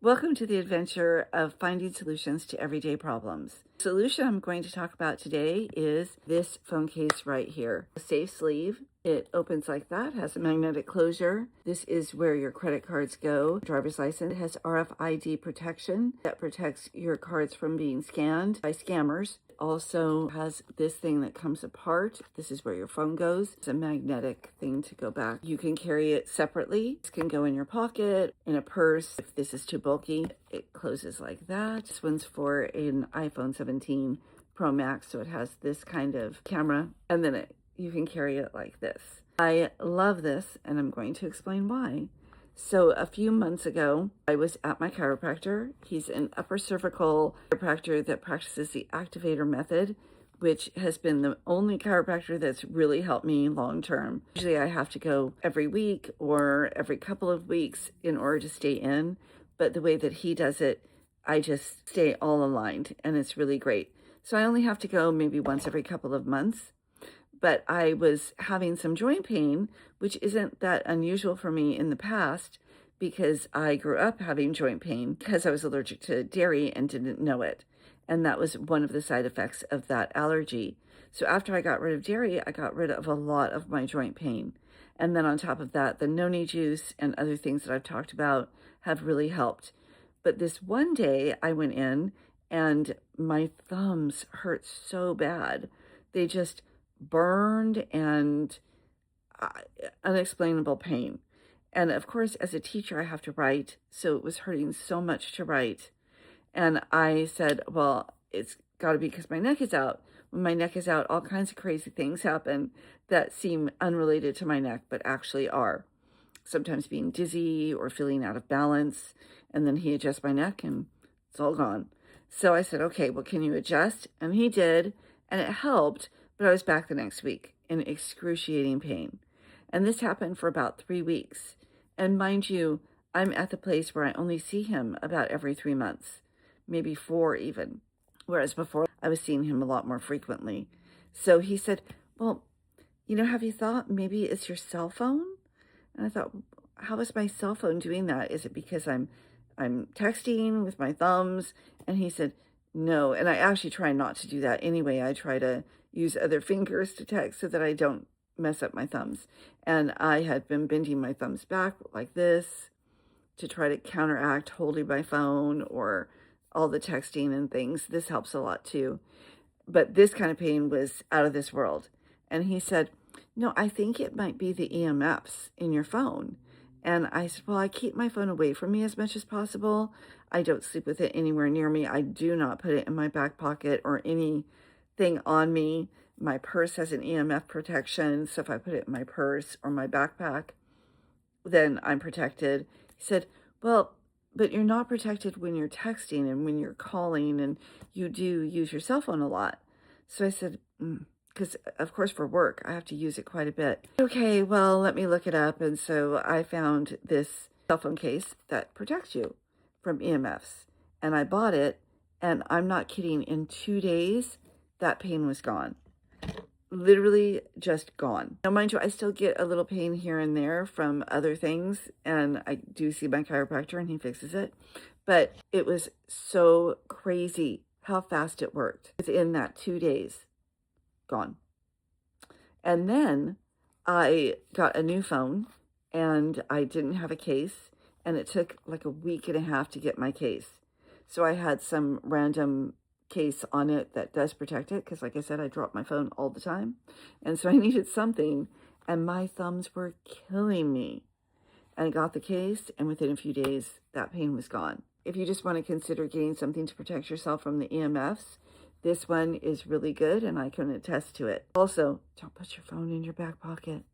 Welcome to the adventure of finding solutions to everyday problems. The solution I'm going to talk about today is this phone case right here. A safe sleeve. It opens like that, has a magnetic closure. This is where your credit cards go. Driver's license. It has RFID protection that protects your cards from being scanned by scammers. It also has this thing that comes apart. This is where your phone goes. It's a magnetic thing to go back. You can carry it separately. This can go in your pocket, in a purse. If this is too bulky, it closes like that. This one's for an iPhone 17 Pro Max, so it has this kind of camera, and then you can carry it like this. I love this, and I'm going to explain why. So a few months ago, I was at my chiropractor. He's an upper cervical chiropractor that practices the activator method, which has been the only chiropractor that's really helped me long term. Usually I have to go every week or every couple of weeks in order to stay in, but the way that he does it, I just stay all aligned, and it's really great. So I only have to go maybe once every couple of months. But I was having some joint pain, which isn't that unusual for me in the past because I grew up having joint pain because I was allergic to dairy and didn't know it. And that was one of the side effects of that allergy. So after I got rid of dairy, I got rid of a lot of my joint pain. And then on top of that, the noni juice and other things that I've talked about have really helped. But this one day I went in and my thumbs hurt so bad. They just burned and unexplainable pain. And of course, as a teacher, I have to write. So it was hurting so much to write. And I said, well, it's got to be because my neck is out. When my neck is out, all kinds of crazy things happen that seem unrelated to my neck, but actually are. Sometimes being dizzy or feeling out of balance. And then he adjusts my neck and it's all gone. So I said, okay, well, can you adjust? And he did, and it helped. But I was back the next week in excruciating pain. And this happened for about 3 weeks. And mind you, I'm at the place where I only see him about every 3 months, maybe 4 even. Whereas before, I was seeing him a lot more frequently. So he said, well, have you thought maybe it's your cell phone? And I thought, how is my cell phone doing that? Is it because I'm texting with my thumbs? And he said, no. And I actually try not to do that anyway. I try to use other fingers to text so that I don't mess up my thumbs. And I had been bending my thumbs back like this to try to counteract holding my phone or all the texting and things. This helps a lot too. But this kind of pain was out of this world. And he said, no, I think it might be the EMFs in your phone. And I said, well, I keep my phone away from me as much as possible. I don't sleep with it anywhere near me. I do not put it in my back pocket or anything on me. My purse has an EMF protection. So if I put it in my purse or my backpack, then I'm protected. He said, well, but you're not protected when you're texting and when you're calling, and you do use your cell phone a lot. So I said, because of course for work, I have to use it quite a bit. Okay, well, let me look it up. And so I found this cell phone case that protects you from EMFs. And I bought it, and I'm not kidding, in 2 days, that pain was gone. Literally just gone. Now, mind you, I still get a little pain here and there from other things, and I do see my chiropractor and he fixes it. But it was so crazy how fast it worked. Within that 2 days, gone. And then I got a new phone, and I didn't have a case, and it took like a week and a half to get my case. So I had some random case on it that does protect it, because like I said, I drop my phone all the time. And so I needed something, and my thumbs were killing me. And I got the case, and within a few days, that pain was gone. If you just want to consider getting something to protect yourself from the EMFs, this one is really good, and I can attest to it. Also, don't put your phone in your back pocket.